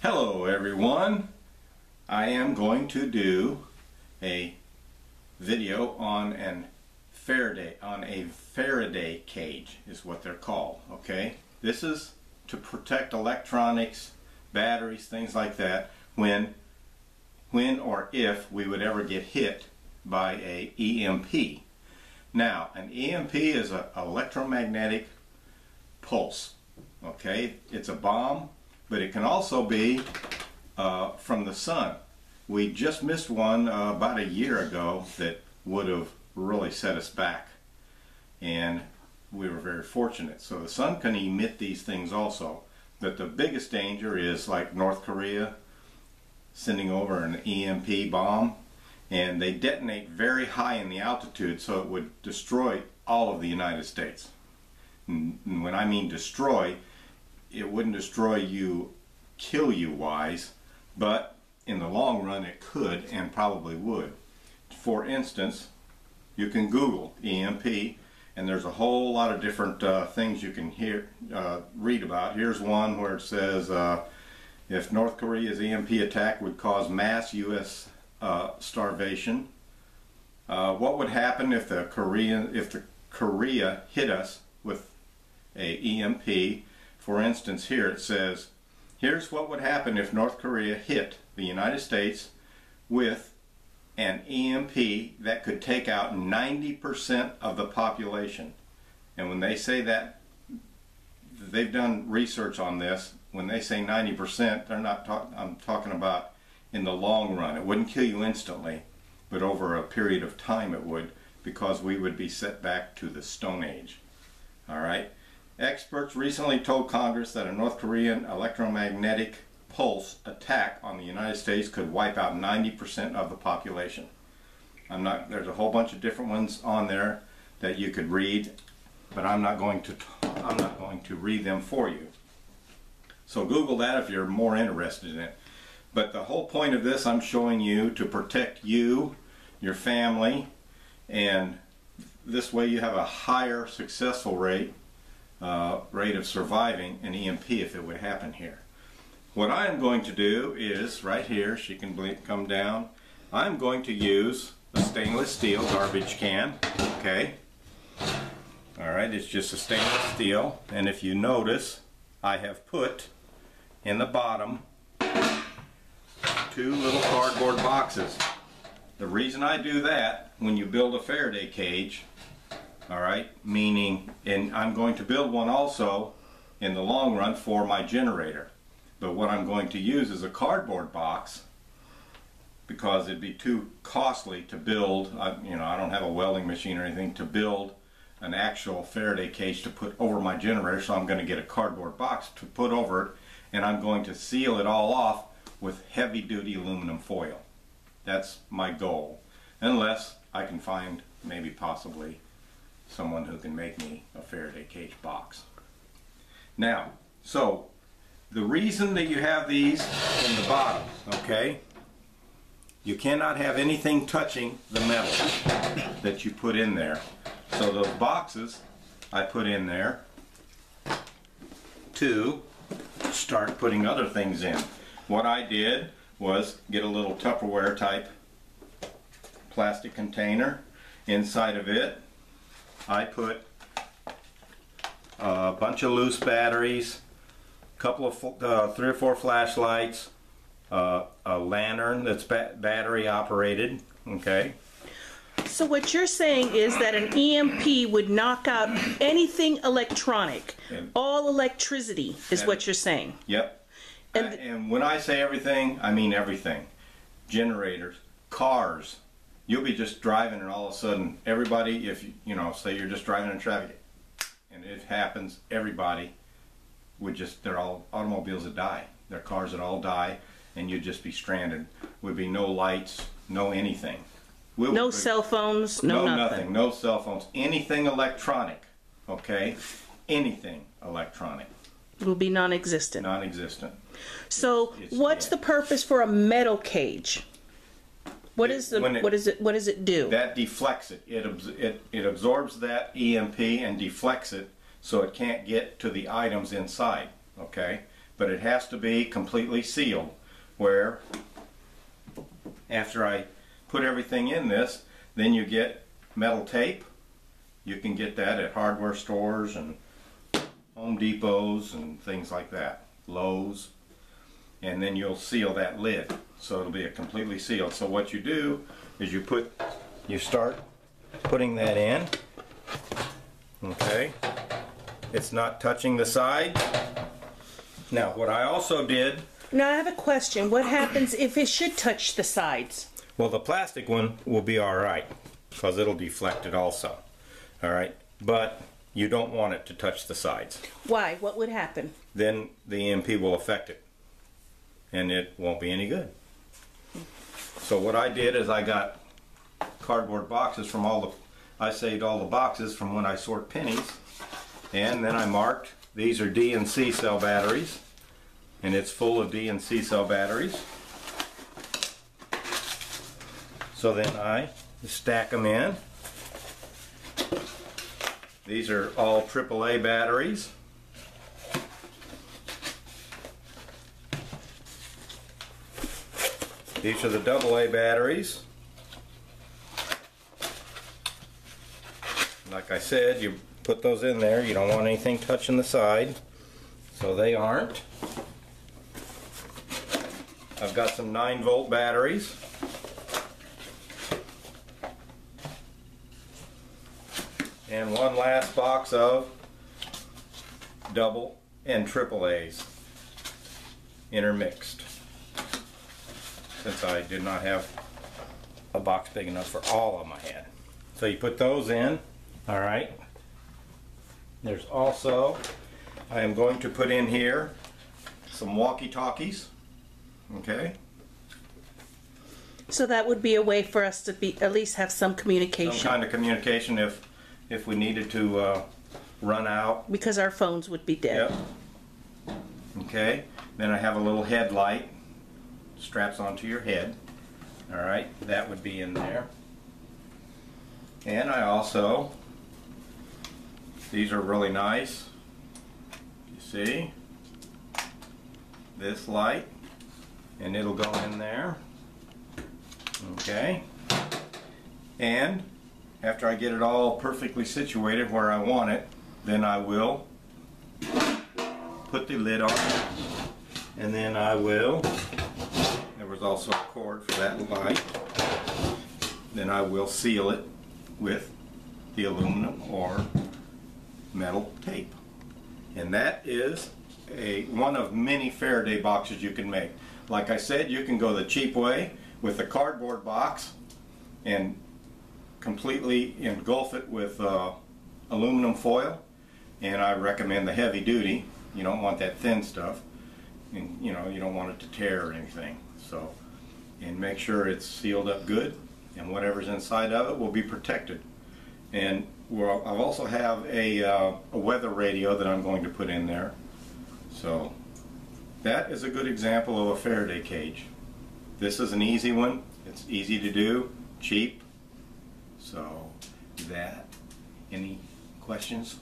Hello everyone. I am going to do a video on a Faraday cage is what they're called. Okay, this is to protect electronics, batteries, things like that when or if we would ever get hit by a EMP. Now, an EMP is an electromagnetic pulse. Okay, it's a bomb, but it can also be from the sun. We just missed one about a year ago that would have really set us back, and we were very fortunate. So the sun can emit these things also, but the biggest danger is like North Korea sending over an EMP bomb, and they detonate very high in the altitude, so it would destroy all of the United States. And when I mean destroy, it wouldn't destroy you, kill you wise, but in the long run it could and probably would. For instance, you can Google EMP, and there's a whole lot of different things you can read about. Here's one where it says if North Korea's EMP attack would cause mass U.S. Starvation. What would happen if the Korea hit us with a EMP? For instance, here it says, here's what would happen if North Korea hit the United States with an EMP that could take out 90% of the population. And when they say that, they've done research on this. When they say 90%, they're not I'm talking about in the long run. It wouldn't kill you instantly, but over a period of time it would, because we would be set back to the Stone Age. All right. Experts recently told Congress that a North Korean electromagnetic pulse attack on the United States could wipe out 90% of the population. There's a whole bunch of different ones on there that you could read, but I'm not going to read them for you. So Google that if you're more interested in it. But the whole point of this, I'm showing you to protect you, your family, and this way you have a higher successful rate of surviving an EMP if it would happen here. What I am going to do is, right here, she can come down, I'm going to use a stainless steel garbage can. Okay, alright, it's just a stainless steel, and if you notice, I have put in the bottom 2 little cardboard boxes. The reason I do that, when you build a Faraday cage, alright, meaning, and I'm going to build one also in the long run for my generator, but what I'm going to use is a cardboard box because it'd be too costly to build. I don't have a welding machine or anything to build an actual Faraday cage to put over my generator, so I'm going to get a cardboard box to put over it, and I'm going to seal it all off with heavy-duty aluminum foil. That's my goal, unless I can find maybe possibly someone who can make me a Faraday cage box. Now, so the reason that you have these in the bottom, okay, you cannot have anything touching the metal that you put in there. So those boxes I put in there to start putting other things in. What I did was get a little Tupperware type plastic container. Inside of it I put a bunch of loose batteries, a couple of 3 or 4 flashlights, a lantern that's battery operated. Okay. So what you're saying is that an EMP would knock out anything electronic, all electricity is what you're saying. Yep. And when I say everything, I mean everything. Generators, cars. You'll be just driving and all of a sudden everybody, if say you're just driving in traffic and it happens, everybody would just, they're all automobiles that die. Their cars that all die, and you'd just be stranded. Would be no lights, no anything. No cell phones, no nothing. No cell phones, anything electronic, okay? Anything electronic. It will be non-existent. Non-existent. So what's the purpose for a metal cage? What does it do? That deflects it. It absorbs that EMP and deflects it so it can't get to the items inside. Okay, but it has to be completely sealed, where after I put everything in this, then you get metal tape. You can get that at hardware stores and Home Depots and things like that, Lowe's, and then you'll seal that lid so it'll be a completely sealed. So what you do is you start putting that in. Okay, it's not touching the side. Now what I also did, Now I have a question. What happens if it should touch the sides? well, the plastic one will be alright because it'll deflect it also. Alright, but you don't want it to touch the sides. Why? What would happen? Then the EMP will affect it and it won't be any good. So what I did is I got cardboard boxes from I saved all the boxes from when I sort pennies, and then I marked these are D and C cell batteries, and it's full of D and C cell batteries. So then I stack them in. These are all AAA batteries. These are the AA batteries. Like I said, you put those in there. You don't want anything touching the side, so they aren't. I've got some 9-volt batteries. And one last box of double and AAAs intermixed, since I did not have a box big enough for all of them I had. So you put those in. Alright. There's also, I am going to put in here some walkie-talkies. Okay. So that would be a way for us to at least have some communication. Some kind of communication if we needed to run out. Because our phones would be dead. Yep. Okay. Then I have a little headlight. Straps onto your head. Alright. That would be in there. And I also, these are really nice. You see? This light. And it'll go in there. Okay. And after I get it all perfectly situated where I want it, then I will put the lid on. And then I will, there was also a cord for that light. Then I will seal it with the aluminum or metal tape. And that is one of many Faraday boxes you can make. Like I said, you can go the cheap way with a cardboard box and completely engulf it with aluminum foil, and I recommend the heavy duty. You don't want that thin stuff, and you don't want it to tear or anything. So, and make sure it's sealed up good, and whatever's inside of it will be protected. And I also have a weather radio that I'm going to put in there. So that is a good example of a Faraday cage. This is an easy one. It's easy to do, cheap. So that, any questions?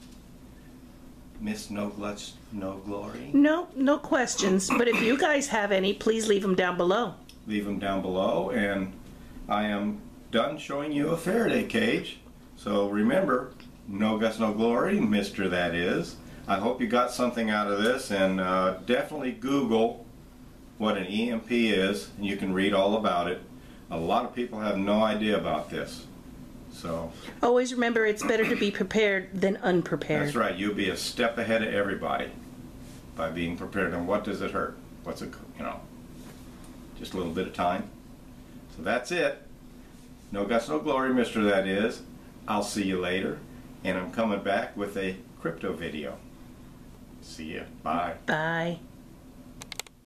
Miss No Glutz, No Glory? No questions. But if you guys have any, please leave them down below. Leave them down below, and I am done showing you a Faraday cage. So remember, no guts, no glory, Mr. That Is. I hope you got something out of this, and definitely Google what an EMP is, and you can read all about it. A lot of people have no idea about this. So always remember, it's better to be prepared than unprepared. That's right. You'll be a step ahead of everybody by being prepared. And what does it hurt? What's it, just a little bit of time. So that's it. No guts, no glory, Mr. That Is. I'll see you later, and I'm coming back with a crypto video. See ya. Bye. Bye.